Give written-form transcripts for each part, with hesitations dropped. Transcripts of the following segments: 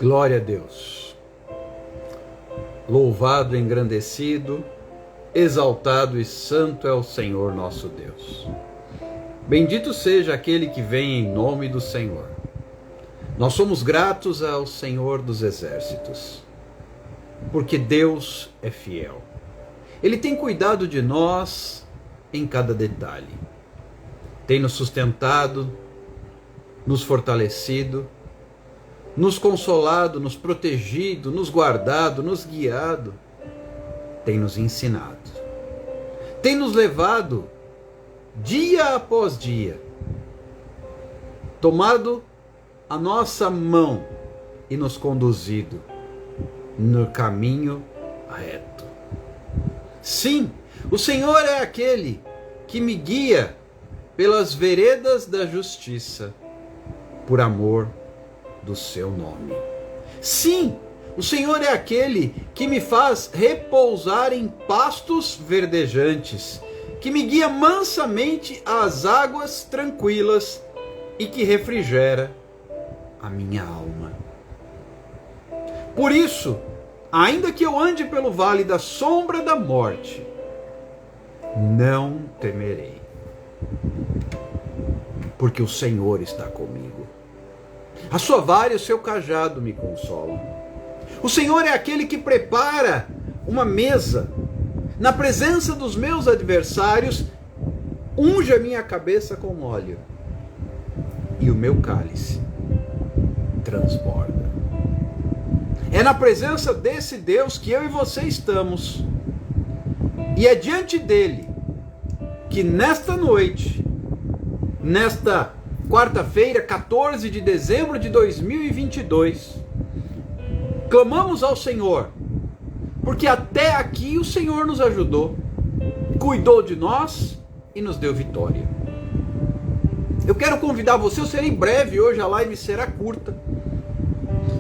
Glória a Deus. Louvado, engrandecido, exaltado e santo é o Senhor nosso Deus. Bendito seja aquele que vem em nome do Senhor. Nós somos gratos ao Senhor dos Exércitos, porque Deus é fiel. Ele tem cuidado de nós em cada detalhe. Tem nos sustentado, nos fortalecido, nos consolado, nos protegido, nos guardado, nos guiado, tem nos ensinado, tem nos levado dia após dia, tomado a nossa mão e nos conduzido no caminho reto. Sim, o Senhor é aquele que me guia pelas veredas da justiça, por amor do seu nome. Sim, o Senhor é aquele que me faz repousar em pastos verdejantes, que me guia mansamente às águas tranquilas e que refrigera a minha alma. Por isso, ainda que eu ande pelo vale da sombra da morte, não temerei, porque o Senhor está comigo. A sua vara e o seu cajado me consolam. O Senhor é aquele que prepara uma mesa na presença dos meus adversários, unge a minha cabeça com óleo e o meu cálice transborda. É na presença desse Deus que eu e você estamos, e é diante dele que nesta noite, nesta quarta-feira, 14 de dezembro de 2022, clamamos ao Senhor, porque até aqui o Senhor nos ajudou, cuidou de nós e nos deu vitória. Eu quero convidar você, eu serei breve hoje, a live será curta,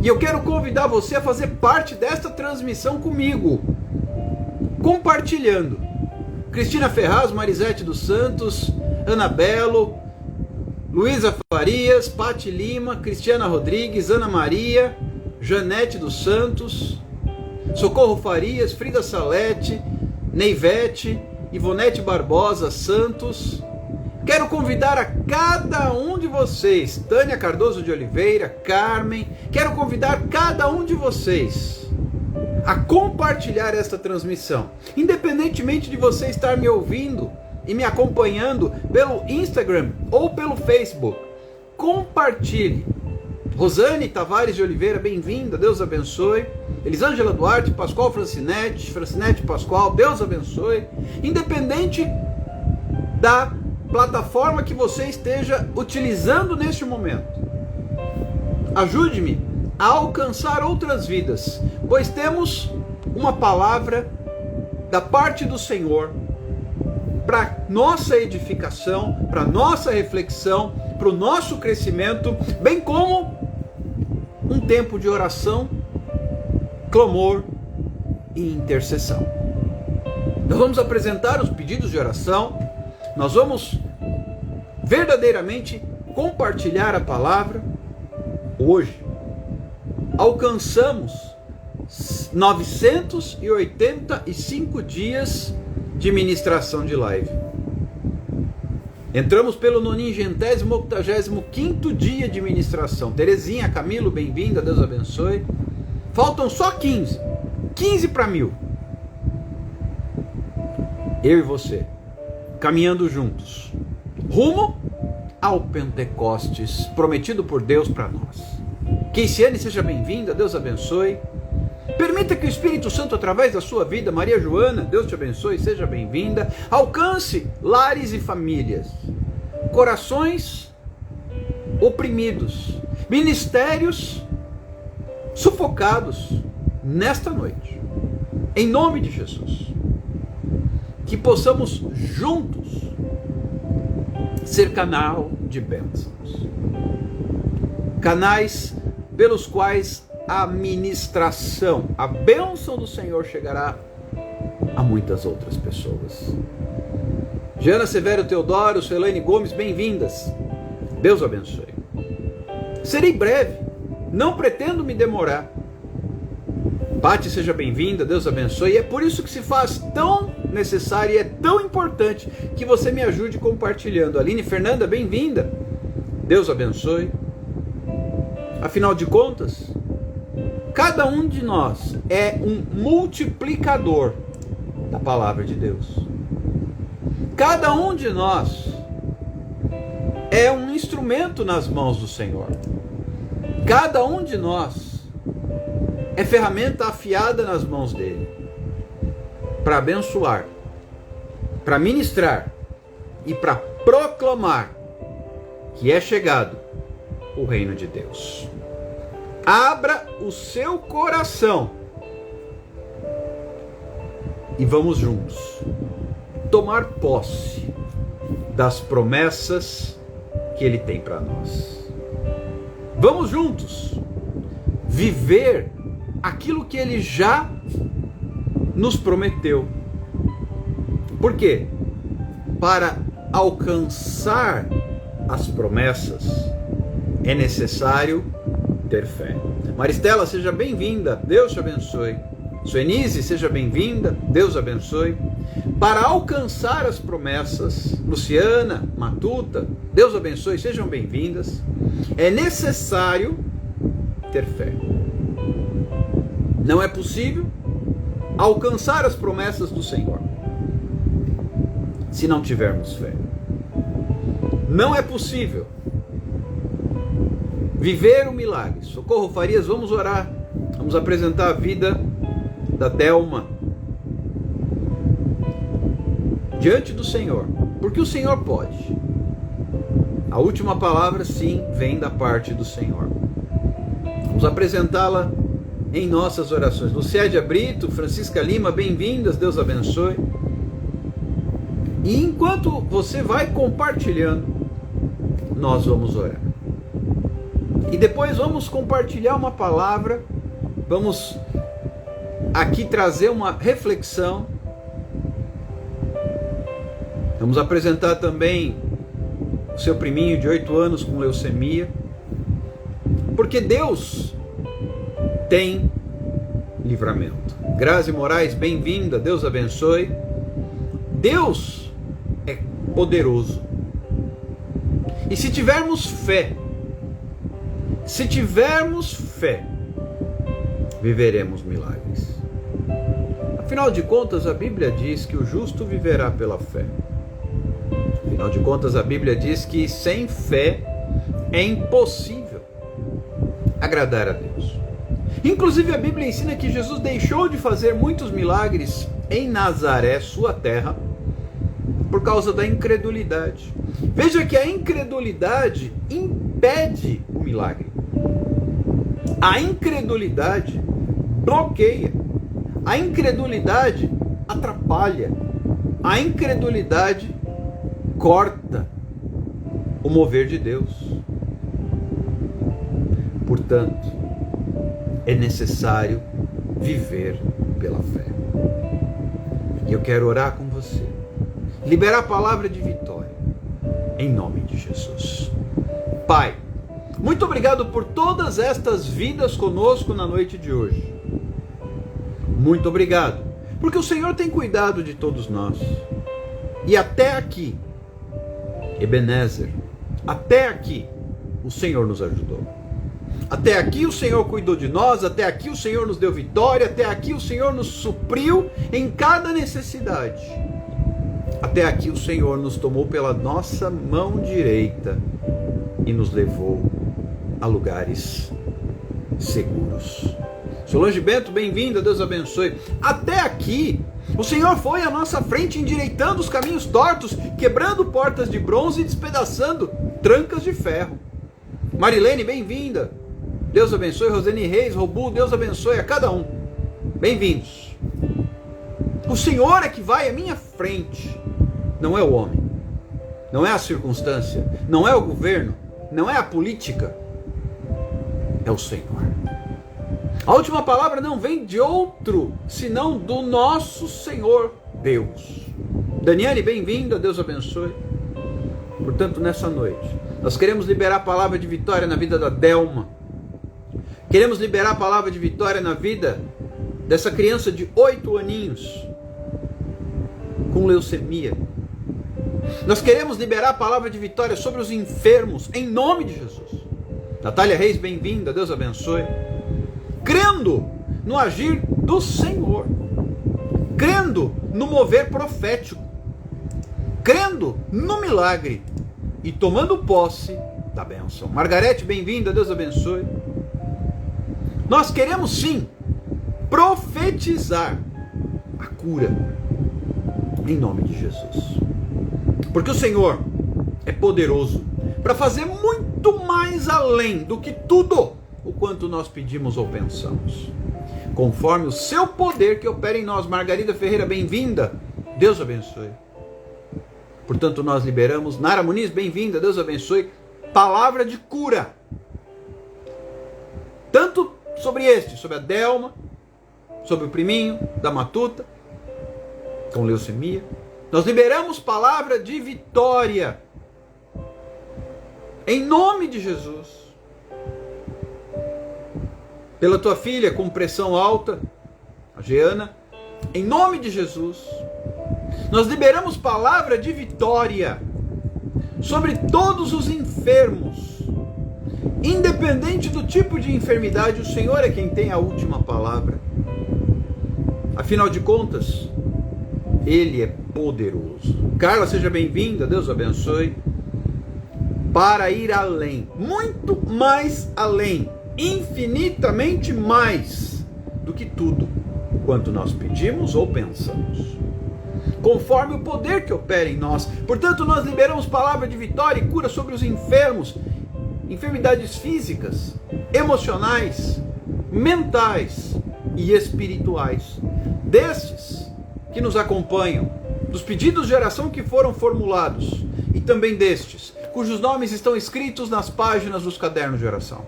e eu quero convidar você a fazer parte desta transmissão comigo, compartilhando. Cristina Ferraz, Marisete dos Santos, Ana Belo, Luísa Farias, Pati Lima, Cristiana Rodrigues, Ana Maria, Janete dos Santos, Socorro Farias, Frida Salete, Neivete, Ivonete Barbosa Santos. Quero convidar a cada um de vocês, Tânia Cardoso de Oliveira, Carmen, quero convidar cada um de vocês a compartilhar esta transmissão, independentemente de você estar me ouvindo e me acompanhando pelo Instagram ou pelo Facebook. Compartilhe. Rosane Tavares de Oliveira, bem-vinda, Deus abençoe. Elisângela Duarte, Pascoal Francinete Pascoal, Deus abençoe. Independente da plataforma que você esteja utilizando neste momento, ajude-me a alcançar outras vidas, pois temos uma palavra da parte do Senhor para nossa edificação, para nossa reflexão, para o nosso crescimento, bem como um tempo de oração, clamor e intercessão. Nós vamos apresentar os pedidos de oração, nós vamos verdadeiramente compartilhar a palavra. Hoje alcançamos 985 dias de ministração de live. Entramos pelo 985º dia de ministração. Terezinha, Camilo, bem-vinda, Deus abençoe. Faltam só 15 para 1000. Eu e você, caminhando juntos, rumo ao Pentecostes prometido por Deus para nós. Keiciane, seja bem-vinda, Deus abençoe. Permita que o Espírito Santo, através da sua vida, Maria Joana, Deus te abençoe, seja bem-vinda, alcance lares e famílias, corações oprimidos, ministérios sufocados nesta noite, em nome de Jesus. Que possamos juntos ser canal de bênçãos, canais pelos quais a ministração, a bênção do Senhor chegará a muitas outras pessoas. Jana Severo Teodoro, Suelaine Gomes, bem-vindas. Deus abençoe. Serei breve, Não pretendo me demorar. Pati, seja bem-vinda, Deus abençoe. E é por isso que se faz tão necessário e é tão importante que você me ajude compartilhando. Aline Fernanda, bem-vinda, Deus abençoe. Afinal de contas, cada um de nós é um multiplicador da palavra de Deus. Cada um de nós é um instrumento nas mãos do Senhor. Cada um de nós é ferramenta afiada nas mãos dele para abençoar, para ministrar e para proclamar que é chegado o reino de Deus. Abra o seu coração e vamos juntos tomar posse das promessas que ele tem para nós. Vamos juntos viver aquilo que ele já nos prometeu. Por quê? Para alcançar as promessas é necessário ter fé. Maristela, seja bem-vinda, Deus te abençoe. Suenise, seja bem-vinda, Deus abençoe. Para alcançar as promessas, Luciana, Matuta, Deus abençoe, sejam bem-vindas. É necessário ter fé. Não é possível alcançar as promessas do Senhor se não tivermos fé. Não é possível viver o milagre. Socorro Farias, vamos orar. Vamos apresentar a vida da Delma diante do Senhor, porque o Senhor pode. A última palavra, sim, vem da parte do Senhor. Vamos apresentá-la em nossas orações. Lucélia Brito, Francisca Lima, bem-vindas, Deus abençoe. E enquanto você vai compartilhando, nós vamos orar. E depois vamos compartilhar uma palavra, vamos aqui trazer uma reflexão. Vamos apresentar também o seu priminho de 8 anos com leucemia. Porque Deus tem livramento. Grazi Moraes, bem-vinda, Deus abençoe. Deus é poderoso. E se tivermos fé, viveremos milagres. Afinal de contas, a Bíblia diz que o justo viverá pela fé. Afinal de contas, a Bíblia diz que sem fé é impossível agradar a Deus. Inclusive, a Bíblia ensina que Jesus deixou de fazer muitos milagres em Nazaré, sua terra, por causa da incredulidade. Veja que a incredulidade impede o milagre. A incredulidade bloqueia. A incredulidade atrapalha. A incredulidade corta o mover de Deus. Portanto, é necessário viver pela fé. E eu quero orar com você. Liberar a palavra de vitória. Em nome de Jesus. Pai, muito obrigado por todas estas vidas conosco na noite de hoje. Muito obrigado, porque o Senhor tem cuidado de todos nós. E até aqui, Ebenezer, até aqui o Senhor nos ajudou. Até aqui o Senhor cuidou de nós, até aqui o Senhor nos deu vitória, até aqui o Senhor nos supriu em cada necessidade. Até aqui o Senhor nos tomou pela nossa mão direita e nos levou a lugares seguros. Solange Bento, bem-vinda, Deus abençoe. Até aqui, o Senhor foi à nossa frente endireitando os caminhos tortos, quebrando portas de bronze e despedaçando trancas de ferro. Marilene, bem-vinda. Deus abençoe. Rosane Reis, Robu, Deus abençoe a cada um. Bem-vindos. O Senhor é que vai à minha frente, não é o homem, não é a circunstância, não é o governo, não é a política, é o Senhor. A última palavra não vem de outro, senão do nosso Senhor Deus. Daniele, bem-vinda, Deus abençoe. Portanto, nessa noite, nós queremos liberar a palavra de vitória na vida da Delma. Queremos liberar a palavra de vitória na vida dessa criança de 8 aninhos com leucemia. Nós queremos liberar a palavra de vitória sobre os enfermos, em nome de Jesus. Natália Reis, bem-vinda, Deus abençoe. Crendo no agir do Senhor, crendo no mover profético, crendo no milagre e tomando posse da bênção. Margarete, bem-vinda, Deus abençoe. Nós queremos sim profetizar a cura em nome de Jesus, porque o Senhor é poderoso para fazer muito mais além do que tudo o quanto nós pedimos ou pensamos, conforme o seu poder que opera em nós. Margarida Ferreira, bem-vinda, Deus abençoe. Portanto, nós liberamos. Nara Muniz, bem-vinda, Deus abençoe. Palavra de cura, tanto sobre a Delma, sobre o priminho da Matuta com leucemia. Nós liberamos palavra de vitória em nome de Jesus. Pela tua filha com pressão alta, a Jeana, em nome de Jesus. Nós liberamos palavra de vitória sobre todos os enfermos, independente do tipo de enfermidade. O Senhor é quem tem a última palavra. Afinal de contas, Ele é poderoso. Carla, seja bem-vinda, Deus abençoe. Para ir além, muito mais além, infinitamente mais do que tudo quanto nós pedimos ou pensamos, conforme o poder que opera em nós. Portanto, nós liberamos palavra de vitória e cura sobre os enfermos, enfermidades físicas, emocionais, mentais e espirituais, destes que nos acompanham, dos pedidos de oração que foram formulados e também destes cujos nomes estão escritos nas páginas dos cadernos de oração.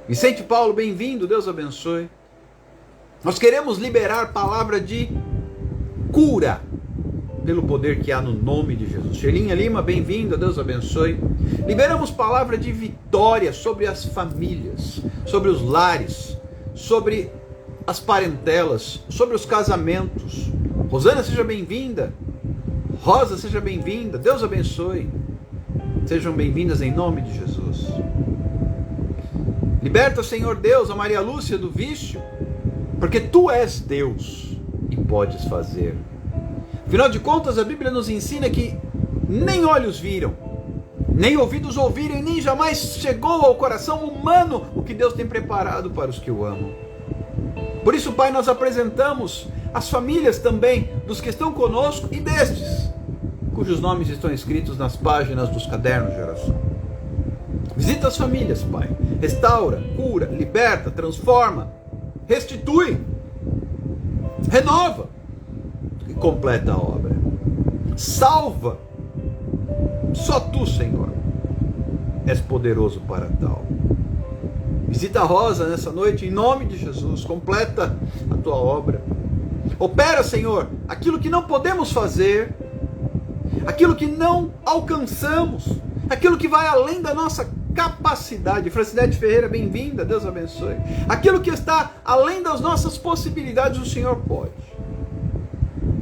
Vicente Paulo, bem-vindo, Deus abençoe. Nós queremos liberar palavra de cura pelo poder que há no nome de Jesus. Shelinha Lima, bem-vinda, Deus abençoe. Liberamos palavra de vitória sobre as famílias, sobre os lares, sobre as parentelas, sobre os casamentos. Rosana, seja bem-vinda. Rosa, seja bem-vinda, Deus abençoe. Sejam bem-vindas em nome de Jesus. Liberta, Senhor Deus, a Maria Lúcia do vício, porque Tu és Deus e podes fazer. Afinal de contas, a Bíblia nos ensina que nem olhos viram, nem ouvidos ouviram, e nem jamais chegou ao coração humano o que Deus tem preparado para os que o amam. Por isso, Pai, nós apresentamos as famílias também dos que estão conosco e destes cujos nomes estão escritos nas páginas dos cadernos de oração. Visita as famílias, Pai. Restaura, cura, liberta, transforma, restitui, renova e completa a obra. Salva. Só Tu, Senhor, és poderoso para tal. Visita a Rosa nessa noite, em nome de Jesus. Completa a Tua obra. Opera, Senhor, aquilo que não podemos fazer, aquilo que não alcançamos, aquilo que vai além da nossa capacidade. Francinete Ferreira, bem-vinda, Deus abençoe. Aquilo que está além das nossas possibilidades, o Senhor pode,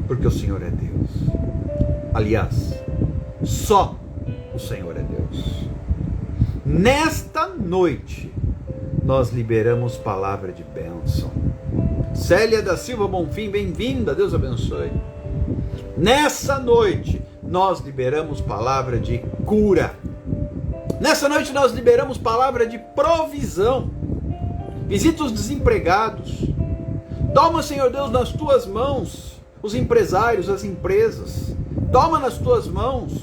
porque o Senhor é Deus. Aliás, só o Senhor é Deus. Nesta noite, nós liberamos palavra de bênção. Célia da Silva Bonfim, bem-vinda, Deus abençoe. Nessa noite, nós liberamos palavra de cura. Nessa noite, nós liberamos palavra de provisão. Visita os desempregados. Toma, Senhor Deus, nas Tuas mãos os empresários, as empresas. Toma nas Tuas mãos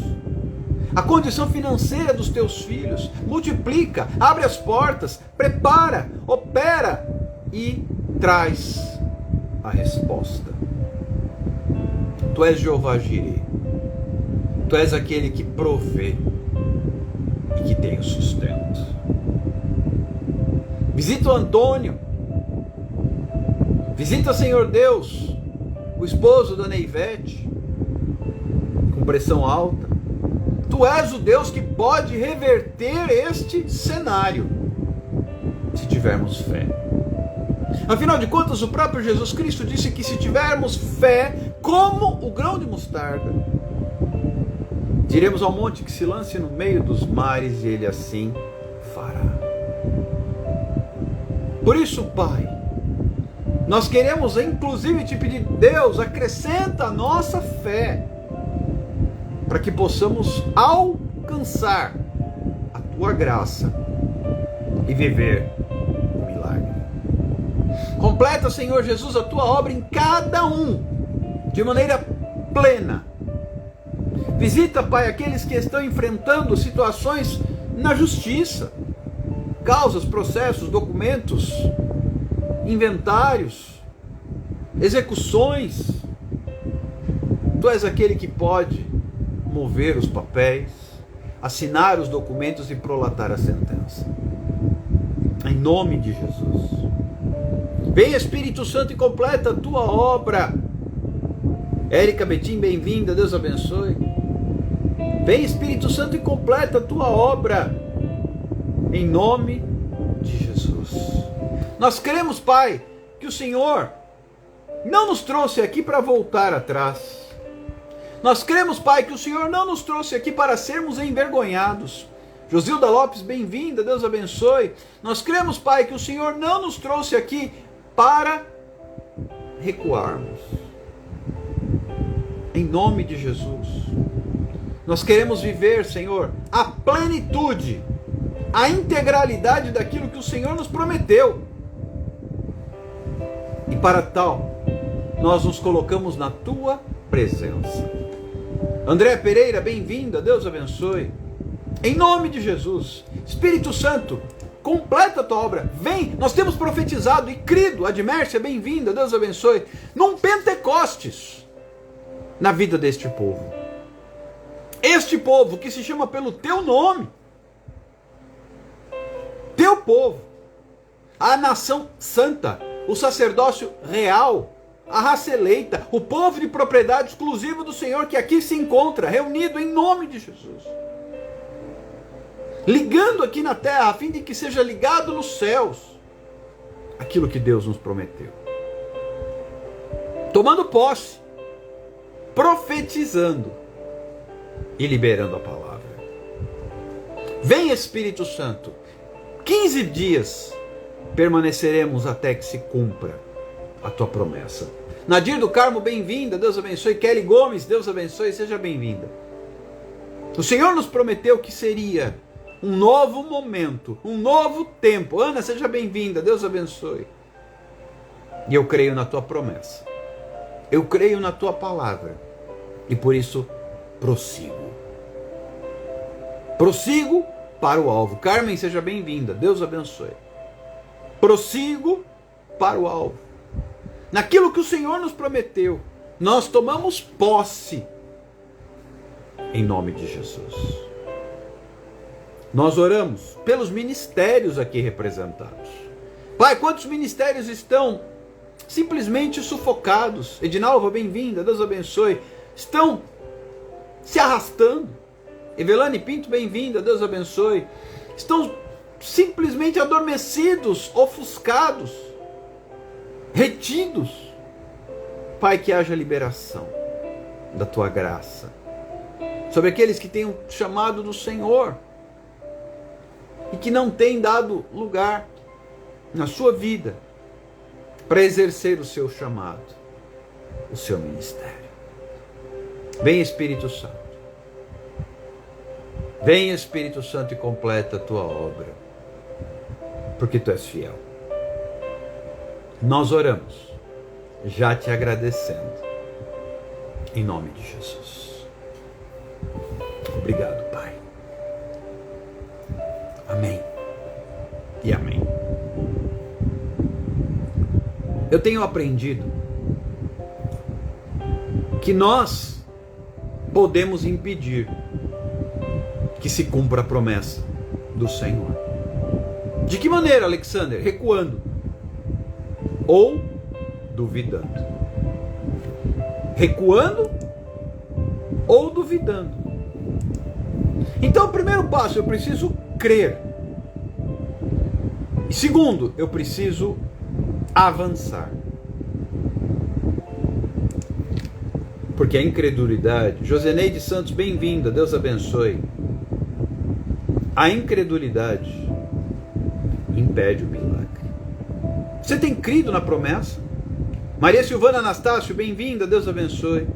a condição financeira dos Teus filhos. Multiplica, abre as portas, prepara, opera e traz a resposta. Tu és Jeová Jireh. Tu és aquele que provê e que tem o sustento. Visita o Antônio. Visita, Senhor Deus, o esposo da Neivete, com pressão alta. Tu és o Deus que pode reverter este cenário. se tivermos fé. Afinal de contas, o próprio Jesus Cristo disse que se tivermos fé como o grão de mostarda, diremos ao monte que se lance no meio dos mares e ele assim fará. Por isso, Pai, nós queremos inclusive te pedir, Deus, acrescenta a nossa fé, para que possamos alcançar a tua graça e viver o milagre. Completa, Senhor Jesus, a tua obra em cada um, de maneira plena. Visita, Pai, aqueles que estão enfrentando situações na justiça, causas, processos, documentos, inventários, execuções. Tu és aquele que pode mover os papéis, assinar os documentos e prolatar a sentença. Em nome de Jesus. Vem, Espírito Santo, e completa a tua obra. Érica Betim, bem-vinda, Deus abençoe. Vem, Espírito Santo, e completa a tua obra. Em nome de Jesus. Nós cremos, Pai, que o Senhor não nos trouxe aqui para voltar atrás. Nós cremos, Pai, que o Senhor não nos trouxe aqui para sermos envergonhados. Josilda Lopes, bem-vinda, Deus abençoe. Nós cremos, Pai, que o Senhor não nos trouxe aqui para recuarmos. Em nome de Jesus. Nós queremos viver, Senhor, a plenitude, a integralidade daquilo que o Senhor nos prometeu. E para tal, nós nos colocamos na tua presença. André Pereira, bem-vinda, Deus abençoe. Em nome de Jesus, Espírito Santo, completa a tua obra. Vem, nós temos profetizado e crido. Admércia, bem-vinda, Deus abençoe. Num Pentecostes na vida deste povo. Este povo que se chama pelo teu nome. Teu povo. A nação santa. O sacerdócio real. A raça eleita, o povo de propriedade exclusiva do Senhor que aqui se encontra, reunido em nome de Jesus. Ligando aqui na terra, a fim de que seja ligado nos céus aquilo que Deus nos prometeu. Tomando posse, profetizando e liberando a palavra. Vem, Espírito Santo, 15 dias permaneceremos até que se cumpra a tua promessa. Nadir do Carmo, bem-vinda, Deus abençoe. Kelly Gomes, Deus abençoe, seja bem-vinda. O Senhor nos prometeu que seria um novo momento, um novo tempo. Ana, seja bem-vinda, Deus abençoe. E eu creio na tua promessa. Eu creio na tua palavra. E por isso prossigo. Prossigo para o alvo. Carmen, seja bem-vinda, Deus abençoe. Prossigo para o alvo. Naquilo que o Senhor nos prometeu, nós tomamos posse, em nome de Jesus. Nós oramos pelos ministérios aqui representados. Pai, quantos ministérios estão simplesmente sufocados? Edinalva, bem-vinda, Deus abençoe. Estão se arrastando. Evelane Pinto, bem-vinda, Deus abençoe. Estão simplesmente adormecidos, ofuscados, retidos. Pai, que haja liberação da tua graça sobre aqueles que têm o chamado do Senhor e que não têm dado lugar na sua vida para exercer o seu chamado, o seu ministério. Vem, Espírito Santo. Vem, Espírito Santo, e completa a tua obra, porque tu és fiel. Nós oramos, já te agradecendo, em nome de Jesus. Obrigado, Pai. Amém e amém. Eu tenho aprendido que nós podemos impedir que se cumpra a promessa do Senhor. De que maneira, Alexander? Recuando ou duvidando. Recuando ou duvidando. Então, o primeiro passo, eu preciso crer. E segundo, eu preciso avançar. Porque a incredulidade... Joseneide Santos, bem-vinda, Deus abençoe. A incredulidade impede o milagre. Você tem crido na promessa? Maria Silvana Anastácio, bem-vinda, Deus abençoe.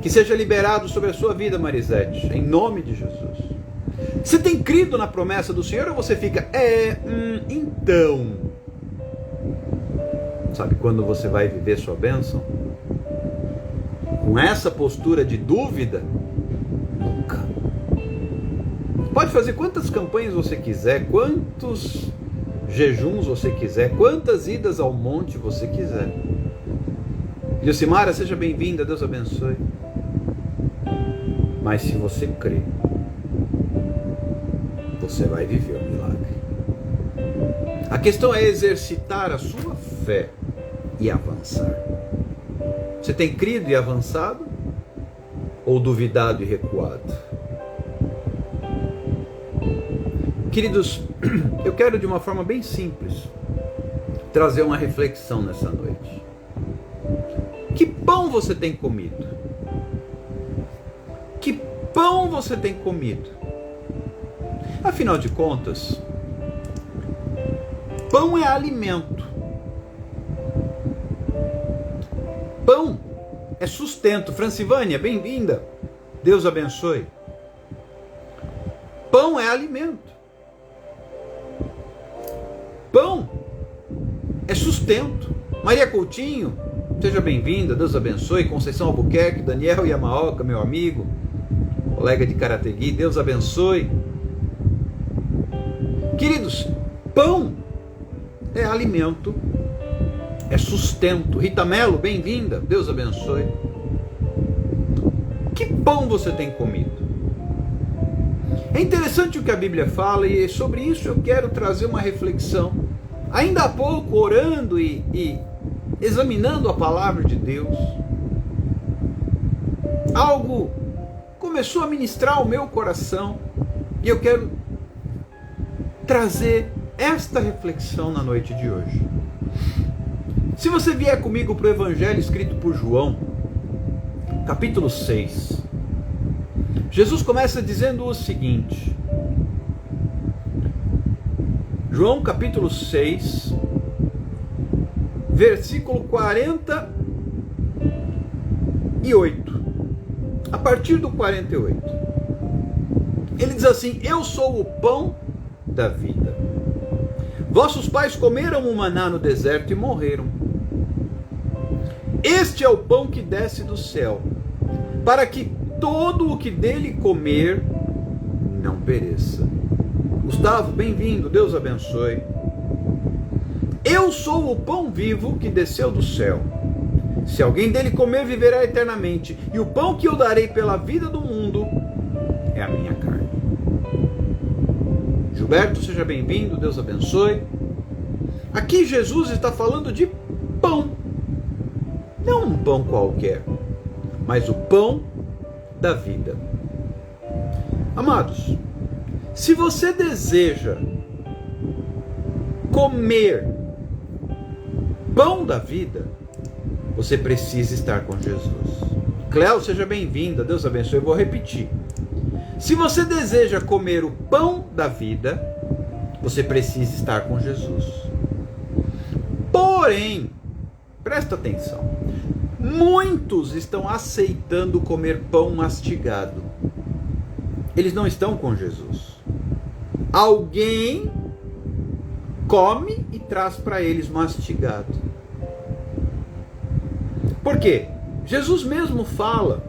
Que seja liberado sobre a sua vida, Marisete, em nome de Jesus. Você tem crido na promessa do Senhor ou você fica, então? Sabe quando você vai viver sua bênção? Com essa postura de dúvida? Nunca. Pode fazer quantas campanhas você quiser, quantos jejuns você quiser, quantas idas ao monte você quiser. Ilcimara, seja bem-vinda, Deus abençoe. Mas se você crê, você vai viver o milagre. A questão é exercitar a sua fé e avançar. Você tem crido e avançado? Ou duvidado e recuado? Queridos, eu quero de uma forma bem simples trazer uma reflexão nessa noite. Que pão você tem comido? Que pão você tem comido? Afinal de contas, pão é alimento. Pão é sustento. Francivânia, bem-vinda. Deus abençoe. Pão é alimento. Pão é sustento. Maria Coutinho, seja bem-vinda. Deus abençoe. Conceição Albuquerque, Daniel Yamaoka, meu amigo, colega de Carategui, Deus abençoe. Queridos, pão é alimento, é sustento. Rita Melo, bem-vinda, Deus abençoe. Que pão você tem comido? É interessante o que a Bíblia fala e sobre isso eu quero trazer uma reflexão. Ainda há pouco, orando e examinando a palavra de Deus, algo começou a ministrar o meu coração e eu quero trazer esta reflexão na noite de hoje. Se você vier comigo para o Evangelho escrito por João, capítulo 6, Jesus começa dizendo o seguinte, João capítulo 6, versículo 48, a partir do 48, ele diz assim, eu sou o pão da vida. Vossos pais comeram o maná no deserto e morreram. Este é o pão que desce do céu, para que todo o que dele comer não pereça. Gustavo, bem-vindo, Deus abençoe. Eu sou o pão vivo que desceu do céu. Se alguém dele comer, viverá eternamente. E o pão que eu darei pela vida do mundo é a minha carne. Gilberto, seja bem-vindo, Deus abençoe. Aqui Jesus está falando de pão. Não um pão qualquer, mas o pão da vida. Amados, se você deseja comer pão da vida, você precisa estar com Jesus. Cléo, seja bem-vinda, Deus abençoe. Eu vou repetir. Se você deseja comer o pão da vida, você precisa estar com Jesus. Porém, presta atenção, muitos estão aceitando comer pão mastigado. Eles não estão com Jesus. Alguém come e traz para eles mastigado. Por quê? Jesus mesmo fala,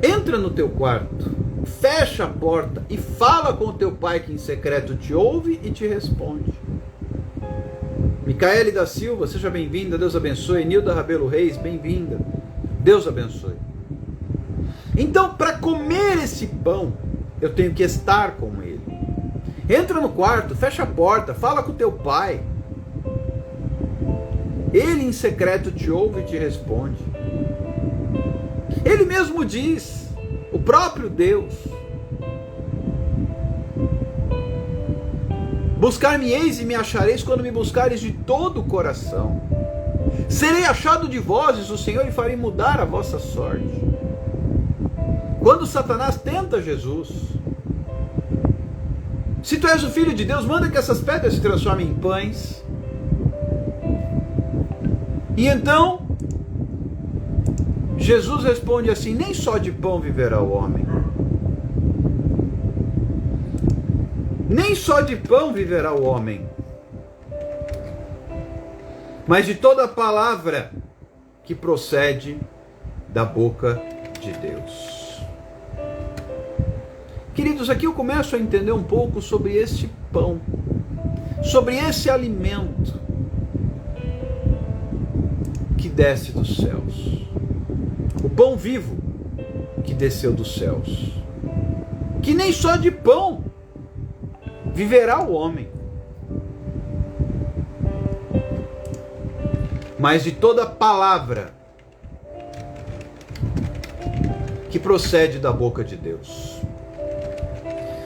entra no teu quarto, fecha a porta e fala com o teu pai que em secreto te ouve e te responde. Micaele da Silva, seja bem-vinda, Deus abençoe. Nilda Rabelo Reis, bem-vinda, Deus abençoe. Então, para comer esse pão, eu tenho que estar com ele. Entra no quarto, fecha a porta, fala com o teu pai. Ele em secreto te ouve e te responde. Ele mesmo diz, o próprio Deus, Buscar-me-eis e me achareis quando me buscareis de todo o coração. Serei achado de vós, diz o Senhor, e farei mudar a vossa sorte. Quando Satanás tenta Jesus, se tu és o Filho de Deus, manda que essas pedras se transformem em pães. E então, Jesus responde assim: nem só de pão viverá o homem. Nem só de pão viverá o homem, mas de toda palavra que procede da boca de Deus. Queridos, aqui eu começo a entender um pouco sobre este pão, sobre esse alimento que desce dos céus. O pão vivo que desceu dos céus. Que nem só de pão viverá o homem, mas de toda palavra que procede da boca de Deus.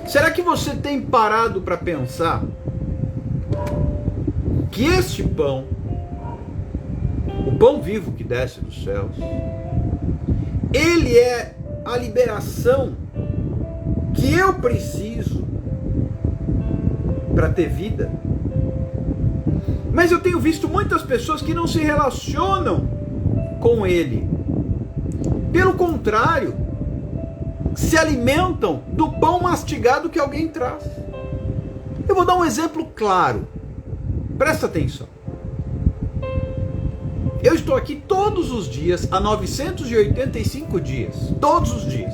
Será que você tem parado para pensar que este pão, o pão vivo que desce dos céus, ele é a liberação que eu preciso para ter vida? Mas eu tenho visto muitas pessoas que não se relacionam com ele. Pelo contrário, se alimentam do pão mastigado que alguém traz. Eu vou dar um exemplo claro. Presta atenção. Eu estou aqui todos os dias, há 985 dias. Todos os dias.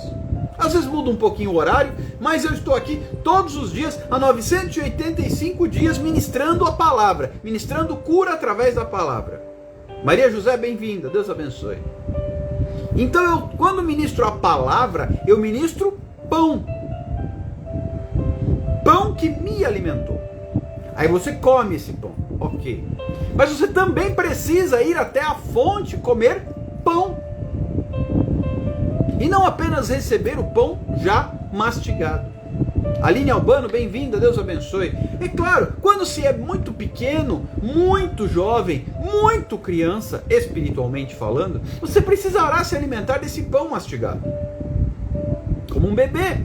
Às vezes muda um pouquinho o horário, mas eu estou aqui todos os dias, há 985 dias, ministrando a palavra, ministrando cura através da palavra. Maria José, bem-vinda, Deus abençoe. Então, quando ministro a palavra, eu ministro pão. Pão que me alimentou. Aí você come esse pão, ok. Mas você também precisa ir até a fonte comer pão. E não apenas receber o pão já mastigado. Aline Albano, bem-vinda, Deus abençoe. É claro, quando se é muito pequeno, muito jovem, muito criança, espiritualmente falando, você precisará se alimentar desse pão mastigado. Como um bebê.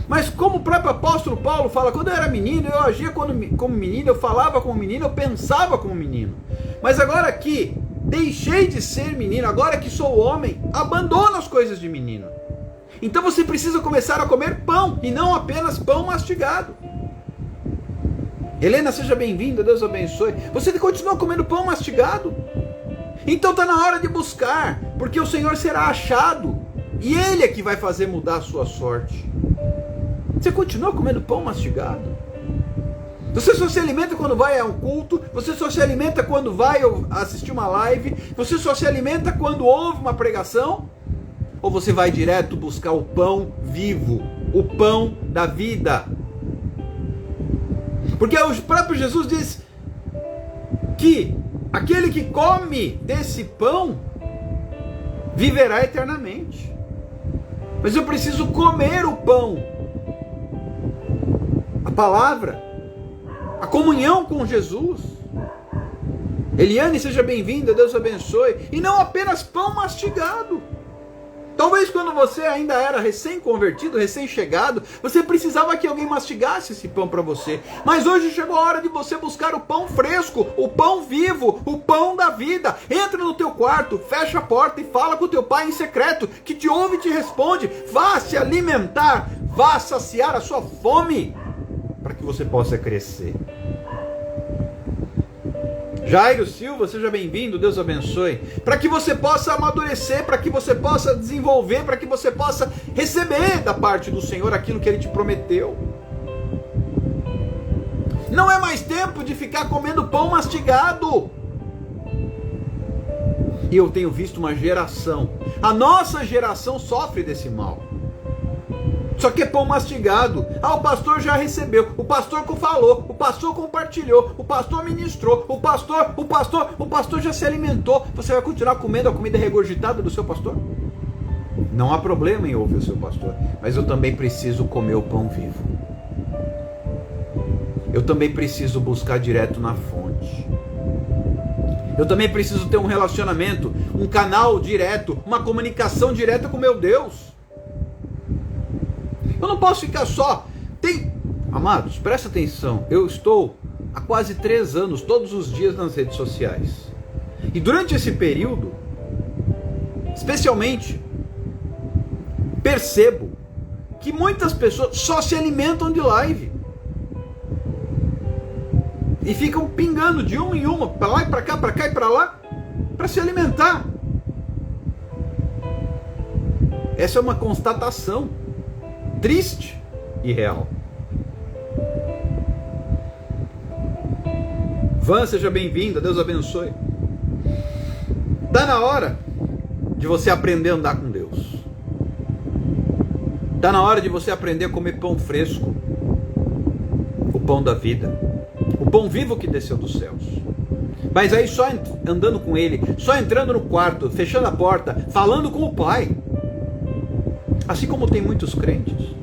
Mas como o próprio apóstolo Paulo fala, quando eu era menino, eu agia como menino, eu falava como menino, eu pensava como menino. Mas agora que deixei de ser menino, agora que sou homem, abandono as coisas de menino. Então você precisa começar a comer pão, e não apenas pão mastigado. Helena, seja bem-vinda, Deus abençoe. Você continua comendo pão mastigado? Então está na hora de buscar, porque o Senhor será achado, e Ele é que vai fazer mudar a sua sorte. Você continua comendo pão mastigado? Você só se alimenta quando vai a um culto, você só se alimenta quando vai assistir uma live, você só se alimenta quando ouve uma pregação? Ou você vai direto buscar o pão vivo, o pão da vida? Porque o próprio Jesus diz que aquele que come desse pão viverá eternamente. Mas eu preciso comer o pão, a palavra, a comunhão com Jesus. Eliane, seja bem-vinda, Deus abençoe. E não apenas pão mastigado. Talvez quando você ainda era recém-convertido, recém-chegado, você precisava que alguém mastigasse esse pão para você. Mas hoje chegou a hora de você buscar o pão fresco, o pão vivo, o pão da vida. Entra no teu quarto, fecha a porta e fala com o teu pai em secreto, que te ouve e te responde. Vá se alimentar, vá saciar a sua fome, para que você possa crescer. Jairo Silva, seja bem-vindo, Deus abençoe. Para que você possa amadurecer, para que você possa desenvolver, para que você possa receber da parte do Senhor aquilo que Ele te prometeu. Não é mais tempo de ficar comendo pão mastigado. E eu tenho visto uma geração, a nossa geração sofre desse mal. Só que é pão mastigado. Ah, o pastor já recebeu, o pastor falou, o pastor compartilhou, o pastor ministrou, o pastor já se alimentou. Você vai continuar comendo a comida regurgitada do seu pastor? Não há problema em ouvir o seu pastor, mas eu também preciso comer o pão vivo. eu também preciso buscar direto na fonte. Eu também preciso ter um relacionamento, um canal direto, uma comunicação direta com meu Deus. Eu não posso ficar só. Amados, presta atenção. Eu estou há quase 3 anos, todos os dias nas redes sociais. E durante esse período, especialmente, percebo que muitas pessoas só se alimentam de live. E ficam pingando de uma em uma, para lá e para cá, para cá e para lá, para se alimentar. Essa é uma constatação triste e real. Van, seja bem-vinda, Deus abençoe. Está na hora de você aprender a andar com Deus. Está na hora de você aprender a comer pão fresco, o pão da vida, o pão vivo que desceu dos céus. Mas aí só andando com Ele, só entrando no quarto, fechando a porta, falando com o Pai. Assim como tem muitos crentes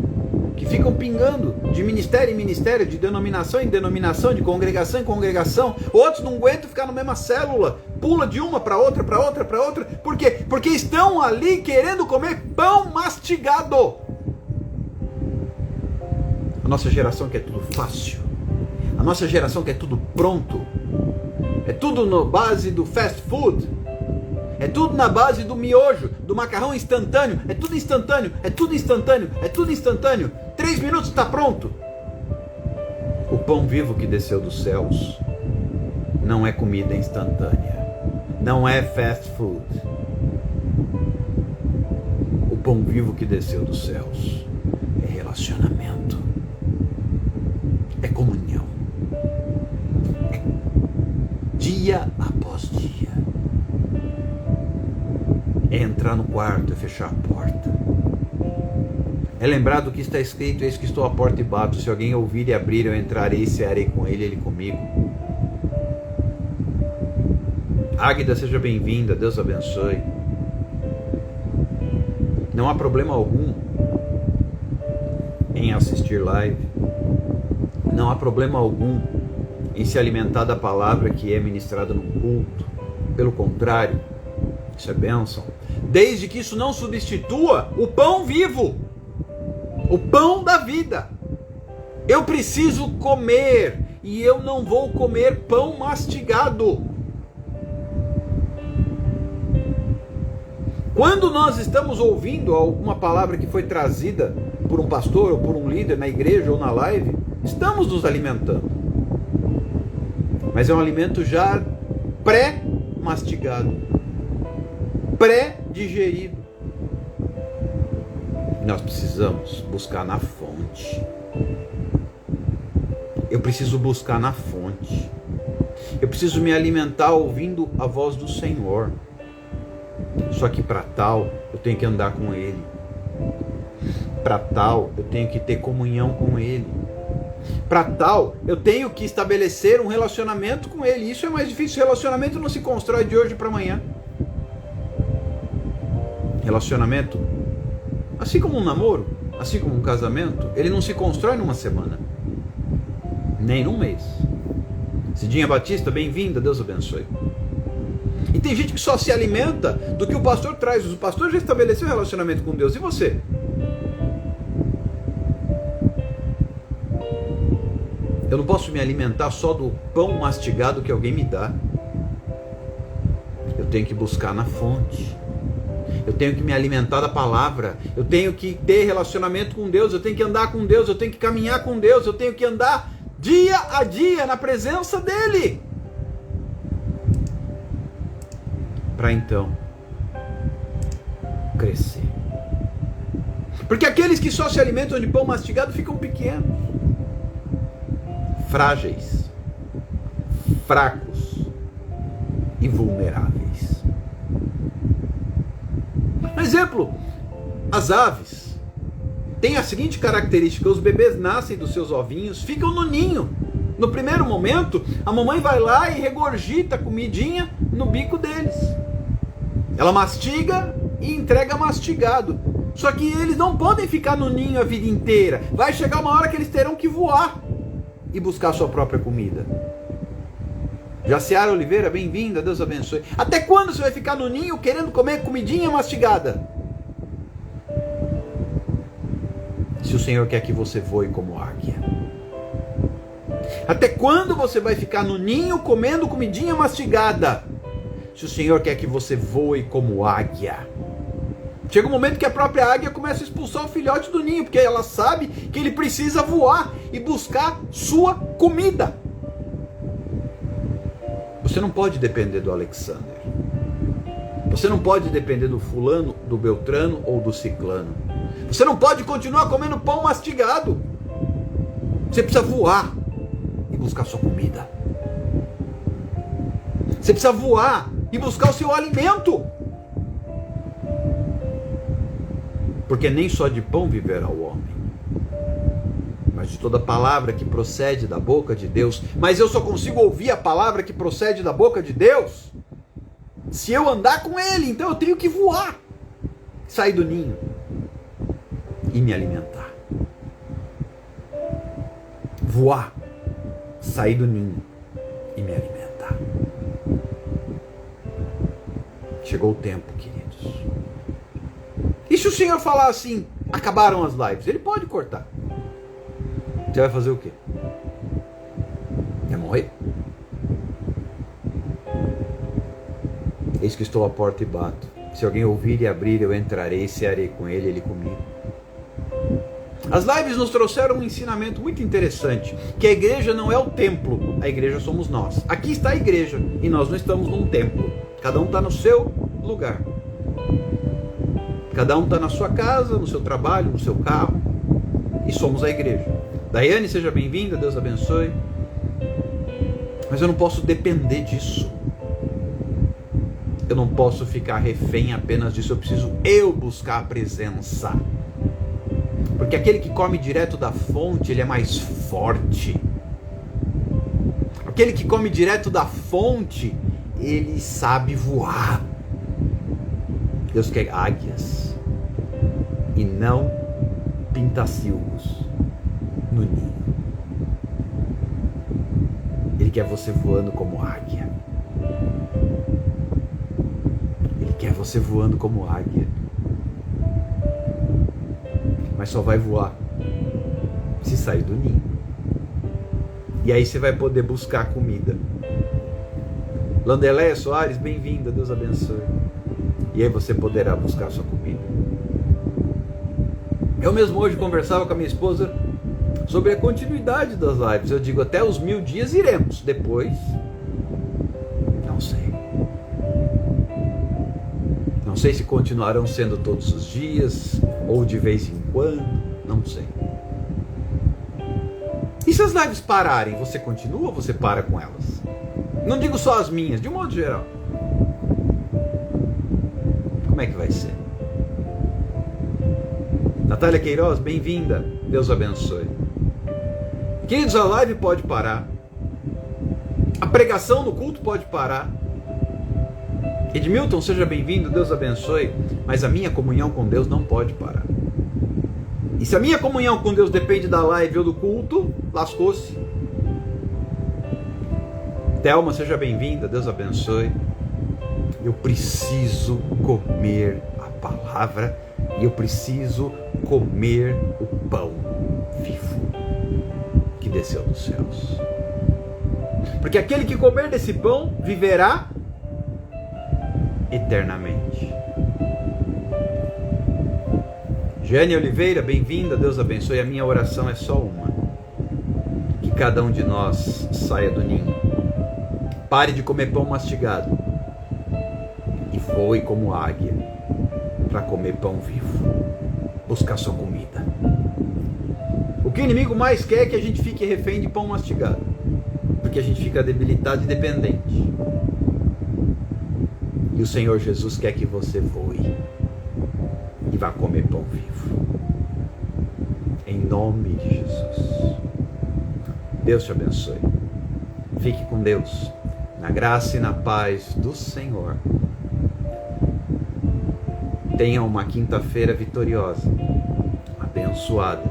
que ficam pingando de ministério em ministério, de denominação em denominação, de congregação em congregação. Outros não aguentam ficar na mesma célula, pula de uma para outra, para outra, para outra. Por quê? Porque estão ali querendo comer pão mastigado. A nossa geração quer tudo fácil. A nossa geração quer tudo pronto. É tudo na base do fast food. É tudo na base do miojo, do macarrão instantâneo. É tudo instantâneo, é tudo instantâneo, é tudo instantâneo. 3 minutos está pronto. O pão vivo que desceu dos céus não é comida instantânea. Não é fast food. O pão vivo que desceu dos céus é relacionamento. É comunhão. É dia após dia. É entrar no quarto e fechar a porta. É lembrar do que está escrito: eis que estou à porta e bato, se alguém ouvir e abrir, eu entrarei e cearei com ele, ele comigo. Águida, seja bem-vinda, Deus abençoe. Não há problema algum em assistir live. Não há problema algum em se alimentar da palavra que é ministrada no culto. Pelo contrário, isso é bênção. Desde que isso não substitua o pão vivo, o pão da vida. Eu preciso comer e eu não vou comer pão mastigado. Quando nós estamos ouvindo alguma palavra que foi trazida por um pastor ou por um líder na igreja ou na live, estamos nos alimentando. Mas é um alimento já pré-mastigado, pré-digerido. Nós precisamos buscar na fonte. Eu preciso buscar na fonte. Eu preciso me alimentar ouvindo a voz do Senhor. Só que para tal, eu tenho que andar com Ele. Para tal, eu tenho que ter comunhão com Ele. Para tal, eu tenho que estabelecer um relacionamento com Ele. Isso é mais difícil. Relacionamento não se constrói de hoje para amanhã. Relacionamento, assim como um namoro, assim como um casamento, ele não se constrói numa semana, nem num mês. Cidinha Batista, bem-vinda, Deus abençoe. E tem gente que só se alimenta do que o pastor traz. O pastor já estabeleceu um relacionamento com Deus. E você? Eu não posso me alimentar só do pão mastigado que alguém me dá. Eu tenho que buscar na fonte. Eu tenho que me alimentar da palavra. Eu tenho que ter relacionamento com Deus. Eu tenho que andar com Deus. Eu tenho que caminhar com Deus. Eu tenho que andar dia a dia na presença dEle. Para então crescer. Porque aqueles que só se alimentam de pão mastigado ficam pequenos, frágeis, fracos e vulneráveis. Um exemplo, as aves têm a seguinte característica: os bebês nascem dos seus ovinhos, ficam no ninho. No primeiro momento, a mamãe vai lá e regurgita a comidinha no bico deles. Ela mastiga e entrega mastigado. Só que eles não podem ficar no ninho a vida inteira. Vai chegar uma hora que eles terão que voar. e buscar a sua própria comida? Jaciara Oliveira, bem-vinda, Deus abençoe. Até quando você vai ficar no ninho querendo comer comidinha mastigada? Se o Senhor quer que você voe como águia. Até quando você vai ficar no ninho comendo comidinha mastigada? Se o Senhor quer que você voe como águia. Chega um momento que a própria águia começa a expulsar o filhote do ninho, porque ela sabe que ele precisa voar e buscar sua comida. Você não pode depender do Alexander. Você não pode depender do fulano, do beltrano ou do ciclano. Você não pode continuar comendo pão mastigado. Você precisa voar e buscar sua comida. Você precisa voar e buscar o seu alimento. Porque nem só de pão viverá o homem, mas de toda palavra que procede da boca de Deus. Mas eu só consigo ouvir a palavra que procede da boca de Deus se eu andar com Ele. Então eu tenho que voar, sair do ninho e me alimentar. Voar, sair do ninho e me alimentar. Chegou o tempo, queridos. E se o Senhor falar assim, acabaram as lives? Ele pode cortar. Você vai fazer o quê? Vai morrer? Eis que estou à porta e bato. Se alguém ouvir e abrir, eu entrarei e cearei com ele, ele comigo. As lives nos trouxeram um ensinamento muito interessante, que a igreja não é o templo, a igreja somos nós. Aqui está a igreja e nós não estamos num templo. Cada um está no seu lugar. Cada um está na sua casa, no seu trabalho, no seu carro. E somos a igreja. Daiane, seja bem-vinda, Deus abençoe. Mas eu não posso depender disso. Eu não posso ficar refém apenas disso. Eu preciso buscar a presença. Porque aquele que come direto da fonte, ele é mais forte. Aquele que come direto da fonte, ele sabe voar. Deus quer águias e não pintacilgos no ninho. Ele quer você voando como águia. Ele quer você voando como águia. Mas só vai voar se sair do ninho. E aí você vai poder buscar comida. Landeléia Soares, bem-vinda, Deus abençoe. E aí você poderá buscar sua comida. Eu mesmo hoje conversava com a minha esposa sobre a continuidade das lives. Eu digo, até os 1000 dias iremos. Depois, não sei. Não sei se continuarão sendo todos os dias, ou de vez em quando, não sei. E se as lives pararem, você continua ou você para com elas? Não digo só as minhas, de um modo geral. Como é que vai ser? Natália Queiroz, bem-vinda. Deus abençoe. Queridos, a live pode parar. A pregação no culto pode parar. Edmilton, seja bem-vindo, Deus abençoe. Mas a minha comunhão com Deus não pode parar. E se a minha comunhão com Deus depende da live ou do culto, lascou-se. Thelma, seja bem-vinda, Deus abençoe. Eu preciso comer a palavra e eu preciso comer o pão vivo que desceu dos céus. Porque aquele que comer desse pão viverá eternamente. Jane Oliveira, bem-vinda, Deus abençoe. A minha oração é só uma: que cada um de nós saia do ninho, pare de comer pão mastigado e voe como águia para comer pão vivo, buscar sua comida. O que o inimigo mais quer é que a gente fique refém de pão mastigado, porque a gente fica debilitado e dependente. E o Senhor Jesus quer que você voe e vá comer pão vivo, em nome de Jesus. Deus te abençoe. Fique com Deus, na graça e na paz do Senhor. Tenha uma quinta-feira vitoriosa, abençoada,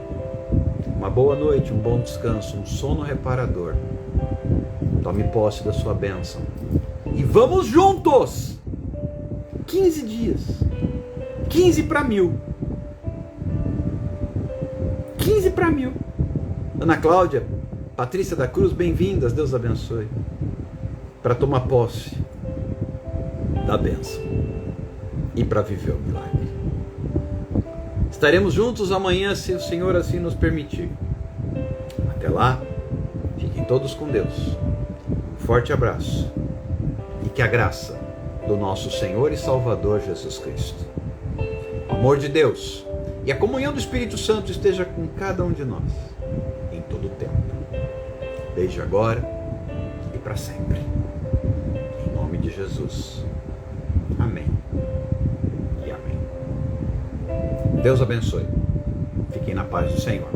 uma boa noite, um bom descanso, um sono reparador. Tome posse da sua bênção. E vamos juntos! 15 dias. 15 para 1000. 15 para 1000. Ana Cláudia, Patrícia da Cruz, bem-vindas, Deus abençoe. Para tomar posse da bênção e para viver o milagre. Estaremos juntos amanhã, se o Senhor assim nos permitir. Até lá, fiquem todos com Deus. Um forte abraço e que a graça do nosso Senhor e Salvador Jesus Cristo, o amor de Deus e a comunhão do Espírito Santo esteja com cada um de nós em todo o tempo, desde agora e para sempre. Em nome de Jesus. Amém e amém. Deus abençoe. Fiquem na paz do Senhor.